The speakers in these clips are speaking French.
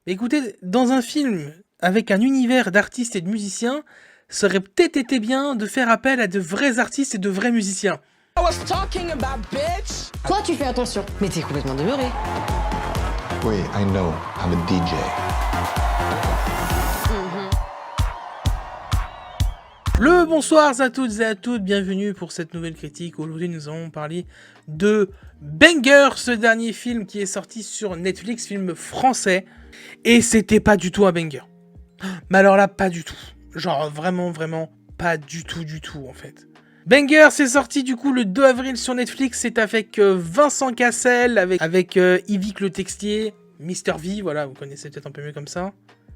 Écoutez, dans un film avec un univers d'artistes et de musiciens, ça aurait peut-être été bien de faire appel à de vrais artistes et de vrais musiciens. I was talking about, bitch. Toi, tu fais attention. Mais t'es complètement demeuré. Oui, I know. I'm a DJ. Le bonsoir à toutes et à toutes, bienvenue pour cette nouvelle critique. Aujourd'hui nous allons parler de Banger, ce dernier film qui est sorti sur Netflix, film français. Et c'était pas du tout un banger. Mais alors là, pas du tout. Genre vraiment pas du tout en fait. Banger, c'est sorti du coup le 2 avril sur Netflix, c'est avec Vincent Cassel, avec Yvick Le Textier, Mister V, voilà, vous connaissez peut-être un peu mieux comme ça,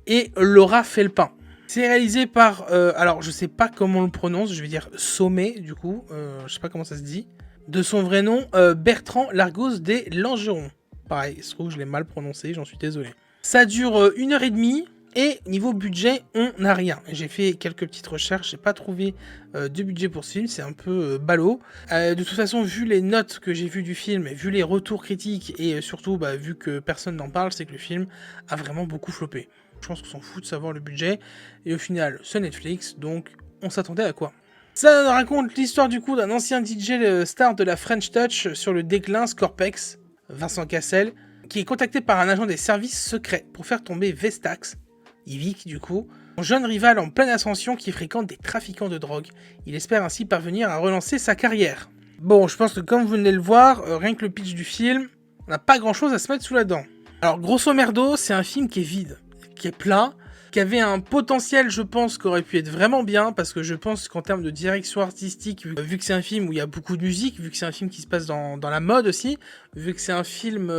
et Laura Felpin. C'est réalisé par, alors je sais pas comment on le prononce, je vais dire Sommet du coup, je sais pas comment ça se dit. De son vrai nom, Bertrand Largos des Langerons. Pareil, je trouve que je l'ai mal prononcé, j'en suis désolé. Ça dure 1h30 et niveau budget, on n'a rien. J'ai fait quelques petites recherches, j'ai pas trouvé de budget pour ce film, c'est un peu ballot. De toute façon, vu les notes que j'ai vues du film, vu les retours critiques et surtout vu que personne n'en parle, c'est que le film a vraiment beaucoup floppé. Je pense qu'on s'en fout de savoir le budget. Et au final, c'est Netflix, donc on s'attendait à quoi? Ça raconte l'histoire du coup d'un ancien DJ star de la French Touch sur le déclin, Scorpex, Vincent Cassel, qui est contacté par un agent des services secrets pour faire tomber Vestax, Yvick du coup, un jeune rival en pleine ascension qui fréquente des trafiquants de drogue. Il espère ainsi parvenir à relancer sa carrière. Bon, je pense que comme vous venez de le voir, rien que le pitch du film, on n'a pas grand chose à se mettre sous la dent. Alors grosso merdo, c'est un film qui est vide, qui est plat, qui avait un potentiel, je pense, qui aurait pu être vraiment bien, parce que je pense qu'en termes de direction artistique, vu que c'est un film où il y a beaucoup de musique, vu que c'est un film qui se passe dans la mode aussi, vu que c'est un film,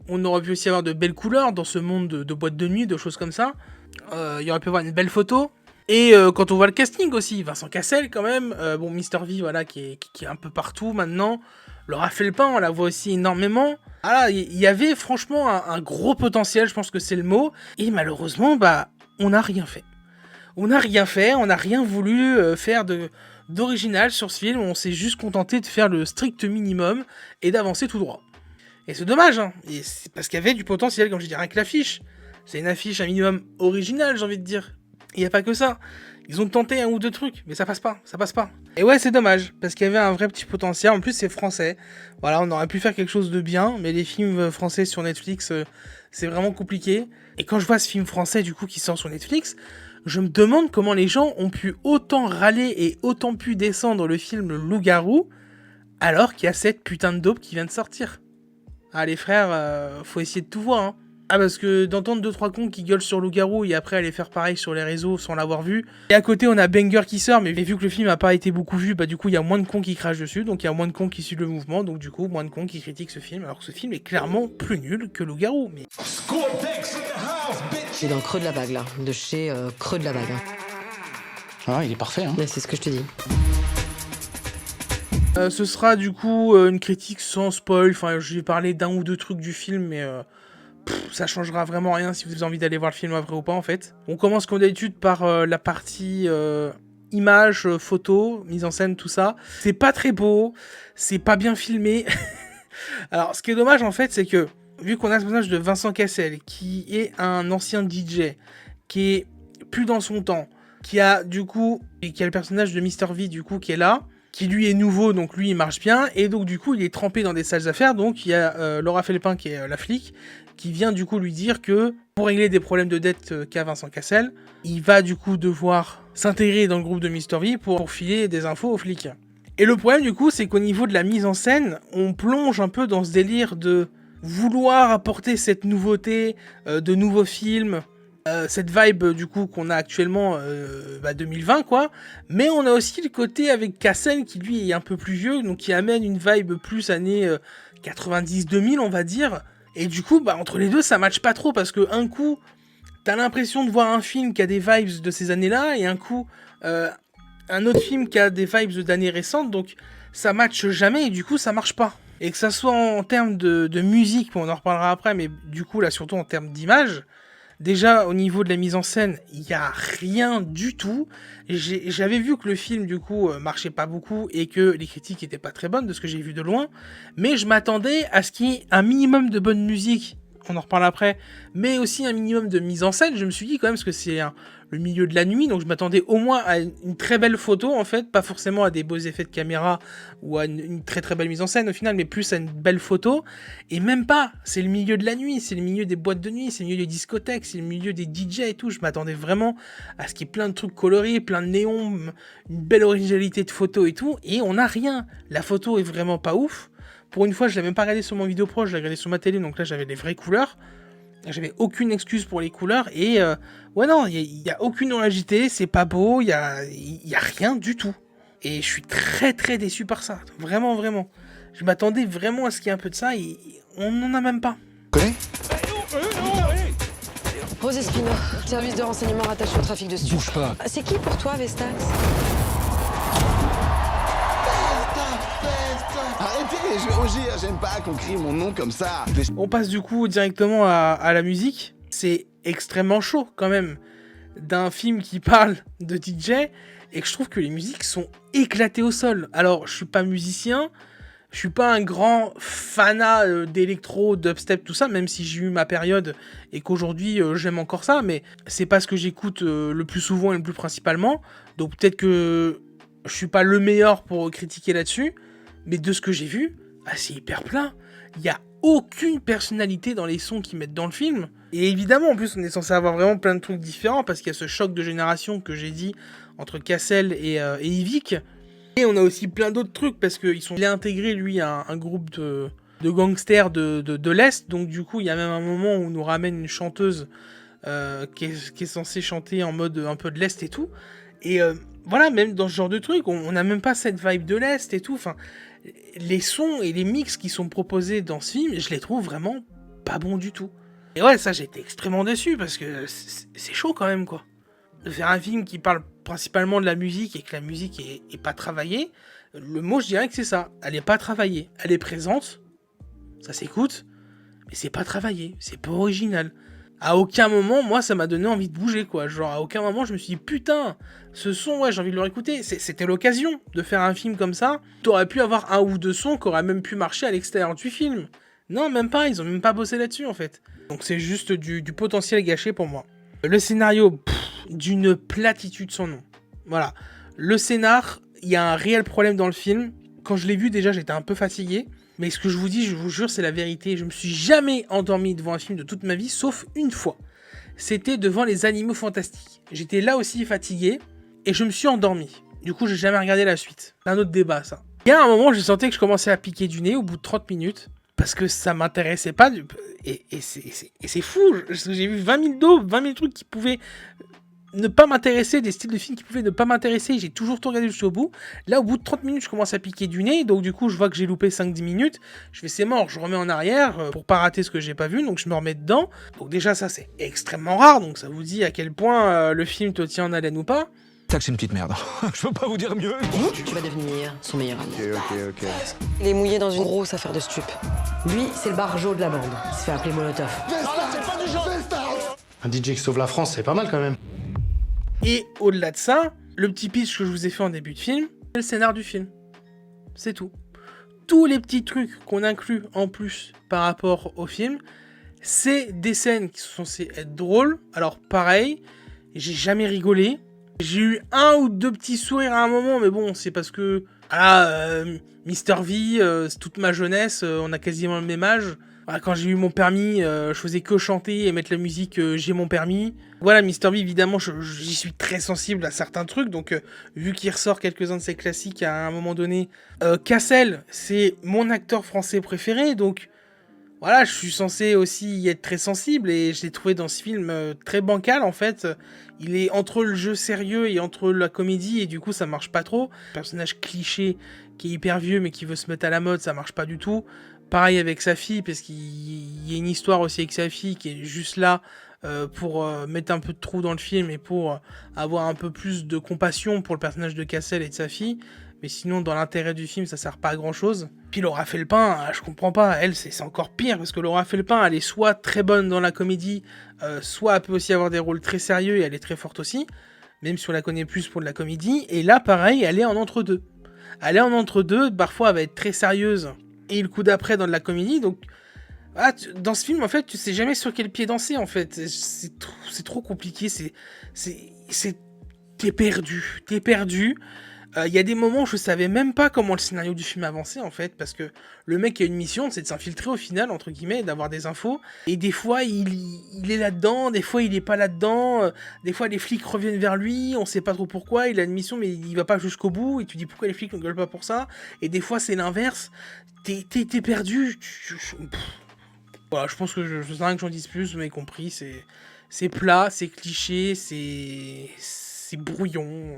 on aurait pu aussi avoir de belles couleurs dans ce monde de boîtes de nuit, de choses comme ça, il y aurait pu avoir une belle photo, et quand on voit le casting aussi, Vincent Cassel quand même, bon Mister V voilà, qui est un peu partout maintenant, Laura Felpin, on la voit aussi énormément. Voilà, il y avait franchement un gros potentiel, je pense que c'est le mot. Et malheureusement, on n'a rien fait. On n'a rien voulu faire d'original sur ce film. On s'est juste contenté de faire le strict minimum et d'avancer tout droit. Et c'est dommage, hein. Et c'est parce qu'il y avait du potentiel, comme je dis, rien que l'affiche. C'est une affiche un minimum originale, j'ai envie de dire. Il n'y a pas que ça. Ils ont tenté un ou deux trucs, mais ça passe pas. Et ouais, c'est dommage, parce qu'il y avait un vrai petit potentiel. En plus, c'est français. Voilà, on aurait pu faire quelque chose de bien, mais les films français sur Netflix, c'est vraiment compliqué. Et quand je vois ce film français, du coup, qui sort sur Netflix, je me demande comment les gens ont pu autant râler et autant pu descendre le film Le Loup-Garou, alors qu'il y a cette putain de dope qui vient de sortir. Ah, les frères, faut essayer de tout voir, hein. Ah, parce que d'entendre 2-3 cons qui gueulent sur Loup-Garou et après aller faire pareil sur les réseaux sans l'avoir vu. Et à côté, on a Banger qui sort, mais vu que le film a pas été beaucoup vu, du coup, il y a moins de cons qui crachent dessus, donc il y a moins de cons qui suivent le mouvement, donc du coup, moins de cons qui critiquent ce film, alors que ce film est clairement plus nul que Loup-Garou. Mais J'ai dans le creux de la vague, là. De chez creux de la vague. Hein. Ah, il est parfait, hein. Mais c'est ce que je te dis. ce sera du coup une critique sans spoil, enfin, je vais parler d'un ou deux trucs du film, mais ça changera vraiment rien si vous avez envie d'aller voir le film après ou pas en fait. On commence comme d'habitude par la partie images, photos, mise en scène, tout ça. C'est pas très beau, c'est pas bien filmé. Alors ce qui est dommage en fait, c'est que vu qu'on a ce personnage de Vincent Cassel, qui est un ancien DJ, qui est plus dans son temps, qui a le personnage de Mister V du coup qui est là, qui lui est nouveau, donc lui il marche bien, et donc du coup il est trempé dans des sales affaires, donc il y a Laura Felpin qui est la flic, qui vient du coup lui dire que pour régler des problèmes de dette qu'a Vincent Cassel, il va du coup devoir s'intégrer dans le groupe de Mister V pour filer des infos aux flics. Et le problème du coup c'est qu'au niveau de la mise en scène, on plonge un peu dans ce délire de vouloir apporter cette nouveauté, de nouveaux films, cette vibe du coup qu'on a actuellement 2020 quoi, mais on a aussi le côté avec Cassel qui lui est un peu plus vieux, donc qui amène une vibe plus années 90-2000 on va dire, et du coup entre les deux ça matche pas trop parce que un coup t'as l'impression de voir un film qui a des vibes de ces années là et un coup un autre film qui a des vibes d'années récentes, donc ça matche jamais et du coup ça marche pas. Et que ça soit en termes de musique, on en reparlera après, mais du coup là surtout en termes d'image, déjà au niveau de la mise en scène, il n'y a rien du tout. J'avais vu que le film du coup marchait pas beaucoup et que les critiques étaient pas très bonnes de ce que j'ai vu de loin, mais je m'attendais à ce qu'il y ait un minimum de bonne musique on en reparle après, mais aussi un minimum de mise en scène. Je me suis dit quand même, parce que c'est le milieu de la nuit, donc je m'attendais au moins à une très belle photo en fait, pas forcément à des beaux effets de caméra ou à une très très belle mise en scène au final, mais plus à une belle photo. Et même pas, c'est le milieu de la nuit, c'est le milieu des boîtes de nuit, c'est le milieu des discothèques, c'est le milieu des DJ et tout. Je m'attendais vraiment à ce qu'il y ait plein de trucs colorés, plein de néons, une belle originalité de photos et tout, et on n'a rien. La photo est vraiment pas ouf. Pour une fois, je l'ai même pas regardé sur mon vidéo pro, je l'ai regardé sur ma télé, donc là j'avais les vraies couleurs. J'avais aucune excuse pour les couleurs, et ouais non, il y a aucune originalité, c'est pas beau, il y a rien du tout. Et je suis très très déçu par ça, vraiment vraiment. Je m'attendais vraiment à ce qu'il y ait un peu de ça, et on n'en a même pas. Connais? Rose Espino, service de renseignement rattaché au trafic de stupes. Bouge pas. C'est qui pour toi, Vestax? Arrêtez, je vais rougir, j'aime pas qu'on crie mon nom comme ça. On passe du coup directement à la musique. C'est extrêmement chaud quand même d'un film qui parle de DJ et que je trouve que les musiques sont éclatées au sol. Alors, je suis pas musicien, je suis pas un grand fanat d'électro, dubstep, tout ça, même si j'ai eu ma période et qu'aujourd'hui j'aime encore ça, mais c'est pas ce que j'écoute le plus souvent et le plus principalement. Donc peut-être que je suis pas le meilleur pour critiquer là-dessus. Mais de ce que j'ai vu, c'est hyper plein. Il n'y a aucune personnalité dans les sons qu'ils mettent dans le film. Et évidemment, en plus, on est censé avoir vraiment plein de trucs différents, parce qu'il y a ce choc de génération que j'ai dit, entre Cassel et Yvick. Et on a aussi plein d'autres trucs, parce il est intégré, lui, à un groupe de gangsters de l'Est. Donc du coup, il y a même un moment où on nous ramène une chanteuse qui est censée chanter en mode un peu de l'Est et tout. Et voilà, même dans ce genre de truc, on n'a même pas cette vibe de l'Est et tout. Enfin, les sons et les mix qui sont proposés dans ce film, je les trouve vraiment pas bons du tout. Et ouais, ça, j'ai été extrêmement déçu parce que c'est chaud quand même, quoi. De faire un film qui parle principalement de la musique et que la musique est pas travaillée, le mot, je dirais que c'est ça. Elle est pas travaillée. Elle est présente, ça s'écoute, mais c'est pas travaillé, c'est pas original. À aucun moment, moi, ça m'a donné envie de bouger, quoi. Genre, à aucun moment, je me suis dit, putain, ce son, ouais, j'ai envie de le réécouter. C'était l'occasion de faire un film comme ça. T'aurais pu avoir un ou deux sons qui auraient même pu marcher à l'extérieur du film. Non, même pas, ils ont même pas bossé là-dessus, en fait. Donc c'est juste du potentiel gâché pour moi. Le scénario, d'une platitude sans nom. Voilà. Le scénar, il y a un réel problème dans le film. Quand je l'ai vu, déjà, j'étais un peu fatigué. Mais ce que je vous dis, je vous jure, c'est la vérité. Je me suis jamais endormi devant un film de toute ma vie, sauf une fois. C'était devant Les Animaux Fantastiques. J'étais là aussi fatigué, et je me suis endormi. Du coup, j'ai jamais regardé la suite. C'est un autre débat, ça. Il y a un moment, je sentais que je commençais à piquer du nez au bout de 30 minutes, parce que ça m'intéressait pas. Et c'est fou. J'ai vu 20 000 trucs qui pouvaient ne pas m'intéresser, des styles de films qui pouvaient ne pas m'intéresser, j'ai toujours tout regardé jusqu'au bout. Là, au bout de 30 minutes, je commence à piquer du nez, donc du coup, je vois que j'ai loupé 5-10 minutes. Je fais, c'est mort, je remets en arrière pour pas rater ce que j'ai pas vu, donc je me remets dedans. Donc déjà, ça, c'est extrêmement rare, donc ça vous dit à quel point le film te tient en haleine ou pas. Ça que c'est une petite merde. Je peux pas vous dire mieux. Tu vas devenir son meilleur ami. Ok. Il est mouillé dans une grosse affaire de stupes. Lui, c'est le barjot de la bande. Il se fait appeler Molotov. Un DJ qui sauve la France, c'est pas mal quand même. Et au-delà de ça, le petit pitch que je vous ai fait en début de film, c'est le scénar du film. C'est tout. Tous les petits trucs qu'on inclut en plus par rapport au film, c'est des scènes qui sont censées être drôles. Alors pareil, j'ai jamais rigolé. J'ai eu un ou deux petits sourires à un moment, mais bon, c'est parce que... Mr. V, c'est toute ma jeunesse, on a quasiment le même âge. Voilà, quand j'ai eu mon permis, je faisais que chanter et mettre la musique j'ai mon permis. Voilà, Mr. V, évidemment, j'y suis très sensible à certains trucs, donc vu qu'il ressort quelques-uns de ses classiques à un moment donné. Cassel, c'est mon acteur français préféré, donc voilà, je suis censé aussi y être très sensible, et je l'ai trouvé dans ce film très bancal, en fait. Il est entre le jeu sérieux et entre la comédie, et du coup, ça marche pas trop. Personnage cliché qui est hyper vieux, mais qui veut se mettre à la mode, ça marche pas du tout. Pareil avec sa fille, parce qu'il y a une histoire aussi avec sa fille qui est juste là pour mettre un peu de trou dans le film et pour avoir un peu plus de compassion pour le personnage de Cassel et de sa fille. Mais sinon, dans l'intérêt du film, ça sert pas à grand chose. Puis Laura Felpin, je comprends pas, elle, c'est encore pire, parce que Laura Felpin, elle est soit très bonne dans la comédie, soit elle peut aussi avoir des rôles très sérieux, et elle est très forte aussi, même si on la connaît plus pour de la comédie. Et là, pareil, elle est en entre-deux. Elle est en entre-deux, parfois elle va être très sérieuse, et le coup d'après dans de la comédie, donc Ah, dans ce film, en fait, tu sais jamais sur quel pied danser, en fait. C'est trop compliqué, t'es perdu, t'es perdu. Il y a des moments où je savais même pas comment le scénario du film avançait, en fait, parce que le mec a une mission, c'est de s'infiltrer au final, entre guillemets, et d'avoir des infos. Et des fois, il est là-dedans, des fois, il est pas là-dedans. Des fois, les flics reviennent vers lui, on sait pas trop pourquoi. Il a une mission, mais il va pas jusqu'au bout. Et tu dis pourquoi les flics ne gueulent pas pour ça. Et des fois, c'est l'inverse. T'es perdu. Voilà, je pense que je sais rien que j'en dise plus, vous m'avez compris. C'est plat, c'est cliché, c'est brouillon.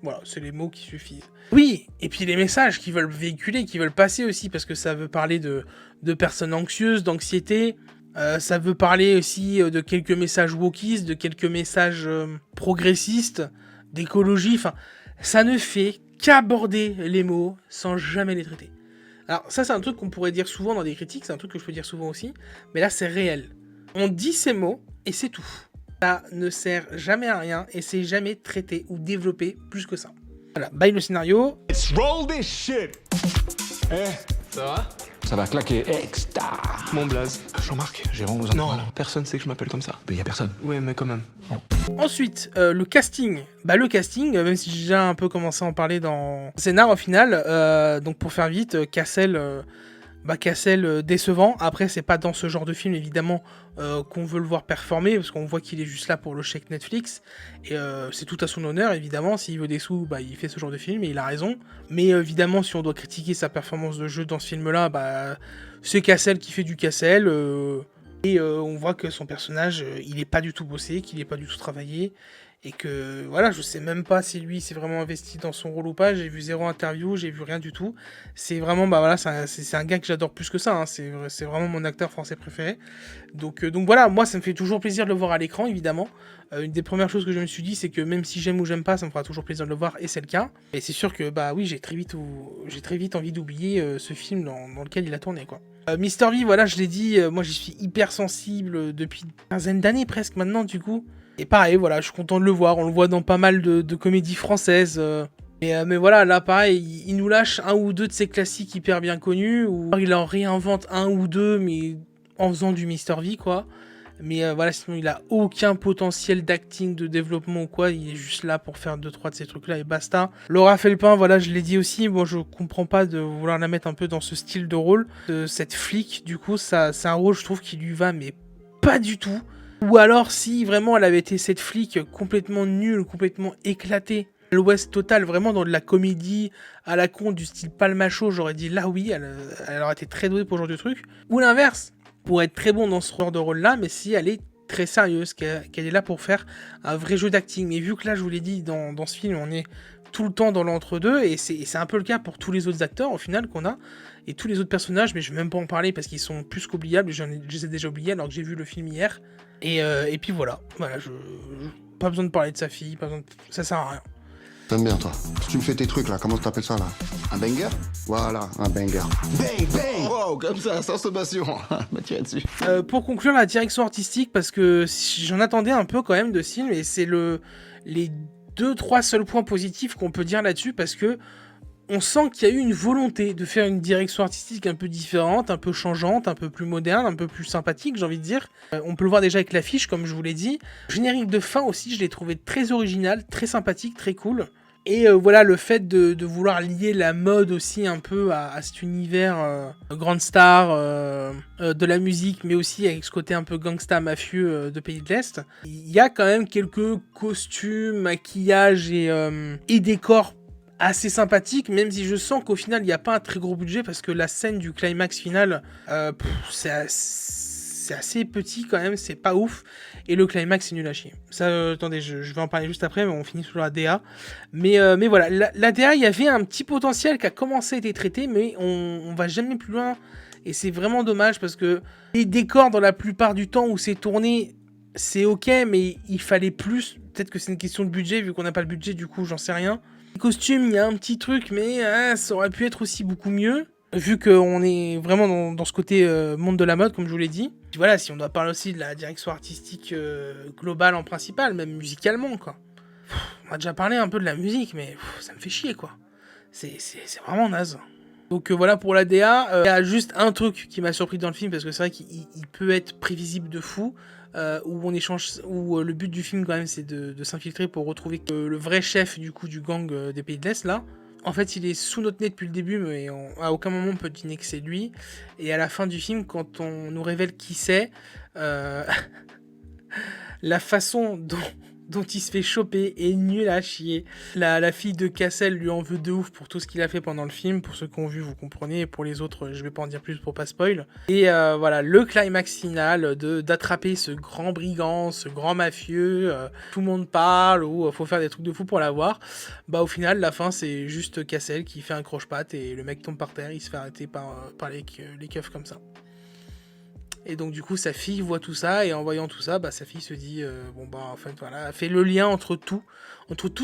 Voilà, c'est les mots qui suffisent. Oui, et puis les messages qu'ils veulent véhiculer, qu'ils veulent passer aussi, parce que ça veut parler de personnes anxieuses, d'anxiété. Ça veut parler aussi de quelques messages wokistes, de quelques messages progressistes, d'écologie. Enfin, ça ne fait qu'aborder les mots sans jamais les traiter. Alors ça, c'est un truc qu'on pourrait dire souvent dans des critiques, c'est un truc que je peux dire souvent aussi, mais là, c'est réel. On dit ces mots, et c'est tout. Ça ne sert jamais à rien et c'est jamais traité ou développé plus que ça. Voilà, bye le scénario. Let's roll this shit. Ça va? Ça va claquer. Extra. Mon blaze. Jean-Marc, Jérôme nous a... Non, personne sait que je m'appelle comme ça. Mais y a personne. Ouais, mais quand même. Ensuite, le casting. Bah le casting, même si j'ai déjà un peu commencé à en parler dans le scénar au final, donc pour faire vite, Cassel décevant. Après, c'est pas dans ce genre de film évidemment qu'on veut le voir performer, parce qu'on voit qu'il est juste là pour le chèque Netflix, et c'est tout à son honneur évidemment. S'il veut des sous, bah il fait ce genre de film et il a raison. Mais évidemment, si on doit critiquer sa performance de jeu dans ce film-là, bah c'est Cassel qui fait du Cassel, et on voit que son personnage, il est pas du tout bossé, qu'il est pas du tout travaillé. Et que, voilà, je sais même pas si lui s'est vraiment investi dans son rôle ou pas. J'ai vu 0 interview, j'ai vu rien du tout. C'est vraiment, bah voilà, c'est un gars que j'adore plus que ça. Hein. C'est vraiment mon acteur français préféré. Donc voilà, moi, ça me fait toujours plaisir de le voir à l'écran, évidemment. Une des premières choses que je me suis dit, c'est que même si j'aime ou j'aime pas, ça me fera toujours plaisir de le voir, et c'est le cas. Et c'est sûr que, bah oui, j'ai très vite envie d'oublier ce film dans lequel il a tourné, quoi. Mr. V, voilà, je l'ai dit, moi j'y suis hyper sensible depuis une quinzaine d'années presque maintenant, du coup. Et pareil, voilà, je suis content de le voir. On le voit dans pas mal de comédies françaises. Mais voilà, là, pareil, il nous lâche un ou deux de ses classiques hyper bien connus. Ou il en réinvente un ou deux, mais en faisant du Mr. V, quoi. Mais voilà, sinon, il a aucun potentiel d'acting, de développement ou quoi. Il est juste là pour faire 2-3 de ces trucs-là et basta. Laura Felpin, voilà, je l'ai dit aussi. Moi, je comprends pas de vouloir la mettre un peu dans ce style de rôle. Cette flic, du coup, ça, c'est un rôle, je trouve, qui lui va, mais pas du tout. Ou alors, si vraiment elle avait été cette flic complètement nulle, complètement éclatée, à l'ouest total, vraiment dans de la comédie à la con du style Palmacho, j'aurais dit là oui, elle aurait été très douée pour ce genre de truc. Ou l'inverse, pour être très bon dans ce genre de rôle-là, mais si elle est très sérieuse, qu'elle est là pour faire un vrai jeu d'acting. Mais vu que là, je vous l'ai dit, dans ce film, on est tout le temps dans l'entre-deux, et c'est un peu le cas pour tous les autres acteurs, au final, qu'on a, et tous les autres personnages, mais je vais même pas en parler parce qu'ils sont plus qu'oubliables, je les ai déjà oubliés alors que j'ai vu le film hier. Et puis voilà, pas besoin de parler de sa fille, ça sert à rien. T'aimes bien, toi. Tu me fais tes trucs, là. Comment t'appelles ça, là? Un banger? Voilà, un banger. Bang, bang! Wow, comme ça, sans sommation. Bah, tiens dessus. Pour conclure, la direction artistique, parce que j'en attendais un peu quand même de ce film, et c'est les 2-3 seuls points positifs qu'on peut dire là-dessus, parce que on sent qu'il y a eu une volonté de faire une direction artistique un peu différente, un peu changeante, un peu plus moderne, un peu plus sympathique, j'ai envie de dire. On peut le voir déjà avec l'affiche, comme je vous l'ai dit. Le générique de fin aussi, je l'ai trouvé très original, très sympathique, très cool. Et voilà, le fait de vouloir lier la mode aussi un peu à cet univers grande star de la musique, mais aussi avec ce côté un peu gangsta mafieux de Pays de l'Est. Il y a quand même quelques costumes, maquillages et décors assez sympathique, même si je sens qu'au final il n'y a pas un très gros budget, parce que la scène du climax final c'est assez petit quand même, c'est pas ouf, et le climax c'est nul à chier. Ça, attendez, je vais en parler juste après, mais on finit sur la DA. Mais voilà, la DA, il y avait un petit potentiel qui a commencé à être traité, mais on va jamais plus loin, et c'est vraiment dommage, parce que les décors dans la plupart du temps où c'est tourné, c'est ok, mais il fallait plus. Peut-être que c'est une question de budget, vu qu'on n'a pas le budget, du coup j'en sais rien. Les costumes, il y a un petit truc, mais ça aurait pu être aussi beaucoup mieux, vu qu'on est vraiment dans ce côté monde de la mode, comme je vous l'ai dit. Puis voilà, si on doit parler aussi de la direction artistique globale en principal, même musicalement, quoi. On a déjà parlé un peu de la musique, mais ça me fait chier, quoi. C'est vraiment naze. Donc voilà pour la DA. Il y a juste un truc qui m'a surpris dans le film, parce que c'est vrai qu'il peut être prévisible de fou, où le but du film quand même c'est de s'infiltrer pour retrouver le vrai chef du coup du gang des Pays de l'Est là. En fait, il est sous notre nez depuis le début, mais à aucun moment on peut deviner que c'est lui. Et à la fin du film, quand on nous révèle qui c'est, la façon dont il se fait choper est nulle à chier. La fille de Cassel lui en veut de ouf pour tout ce qu'il a fait pendant le film. Pour ceux qui ont vu, vous comprenez. Et pour les autres, je vais pas en dire plus pour pas spoil. Et voilà, le climax final d'attraper ce grand brigand, ce grand mafieux. Tout le monde parle ou faut faire des trucs de fou pour l'avoir. Bah au final, la fin, c'est juste Cassel qui fait un croche-patte et le mec tombe par terre. Il se fait arrêter par les keufs comme ça. Et donc du coup sa fille voit tout ça, et en voyant tout ça, bah, sa fille se dit bon bah en fait voilà, elle fait le lien entre tout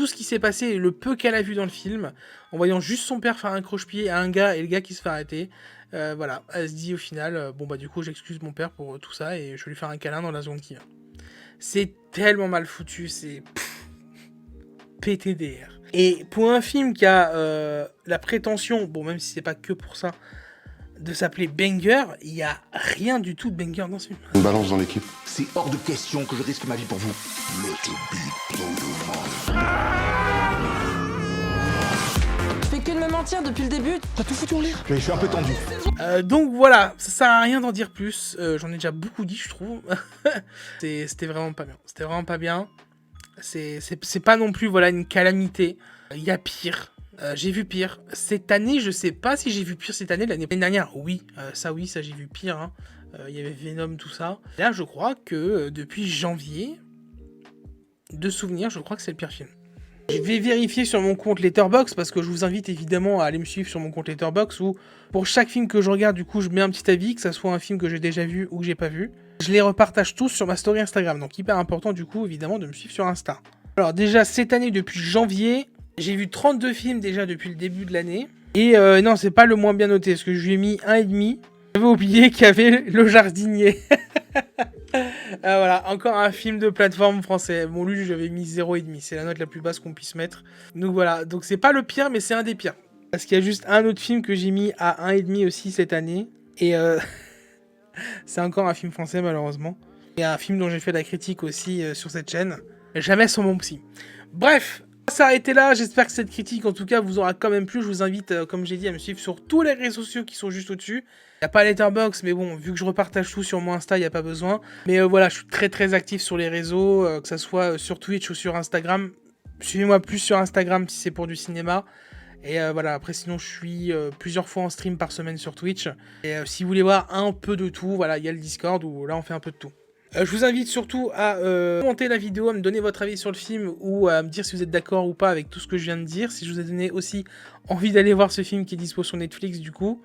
ce qui s'est passé et le peu qu'elle a vu dans le film, en voyant juste son père faire un croche-pied à un gars et le gars qui se fait arrêter, voilà, elle se dit au final bon bah du coup j'excuse mon père pour tout ça et je vais lui faire un câlin dans la seconde qui vient. C'est tellement mal foutu, c'est PTDR. Et pour un film qui a la prétention, bon même si c'est pas que pour ça, de s'appeler Banger, il n'y a rien du tout de banger dans ce film. Une balance dans l'équipe. C'est hors de question que je risque ma vie pour vous. Tu fais que de me mentir depuis le début. T'as tout foutu en l'air. Je suis un peu tendu. Donc voilà, ça sert à rien d'en dire plus. J'en ai déjà beaucoup dit, je trouve. C'était vraiment pas bien. C'était vraiment pas bien. C'est pas non plus voilà une calamité. Il y a pire. J'ai vu pire. Cette année, je sais pas si j'ai vu pire cette année. L'année dernière, oui. Ça j'ai vu pire. Hein. Il y avait Venom, tout ça. Là, je crois que depuis janvier, de souvenir, je crois que c'est le pire film. Je vais vérifier sur mon compte Letterboxd, parce que je vous invite évidemment à aller me suivre sur mon compte Letterboxd, où pour chaque film que je regarde, du coup, je mets un petit avis, que ça soit un film que j'ai déjà vu ou que j'ai pas vu. Je les repartage tous sur ma story Instagram. Donc hyper important, du coup, évidemment, de me suivre sur Insta. Alors déjà, cette année, depuis janvier, j'ai vu 32 films déjà depuis le début de l'année. Et non, c'est pas le moins bien noté, parce que je lui ai mis 1,5. J'avais oublié qu'il y avait Le Jardinier. Voilà, encore un film de plateforme français. Bon, lui, j'avais mis 0,5. C'est la note la plus basse qu'on puisse mettre. Donc voilà, donc c'est pas le pire, mais c'est un des pires. Parce qu'il y a juste un autre film que j'ai mis à 1,5 aussi cette année. Et c'est encore un film français, malheureusement. Et un film dont j'ai fait la critique aussi sur cette chaîne. Jamais sans mon psy. Bref, on va s'arrêter là. J'espère que cette critique, en tout cas, vous aura quand même plu. Je vous invite, comme j'ai dit, à me suivre sur tous les réseaux sociaux qui sont juste au-dessus. Il n'y a pas Letterboxd, mais bon, vu que je repartage tout sur mon Insta, il n'y a pas besoin. Mais voilà, je suis très très actif sur les réseaux, que ça soit sur Twitch ou sur Instagram. Suivez-moi plus sur Instagram si c'est pour du cinéma. Et voilà, après sinon je suis plusieurs fois en stream par semaine sur Twitch. Et si vous voulez voir un peu de tout, voilà, il y a le Discord où là on fait un peu de tout. Je vous invite surtout à commenter la vidéo, à me donner votre avis sur le film ou à me dire si vous êtes d'accord ou pas avec tout ce que je viens de dire. Si je vous ai donné aussi envie d'aller voir ce film qui est dispo sur Netflix du coup,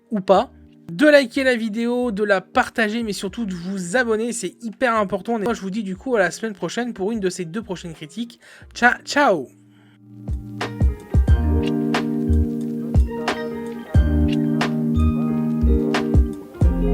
ou pas. De liker la vidéo, de la partager, mais surtout de vous abonner, c'est hyper important. Et moi je vous dis du coup à la semaine prochaine pour une de ces 2 prochaines critiques. Ciao, ciao!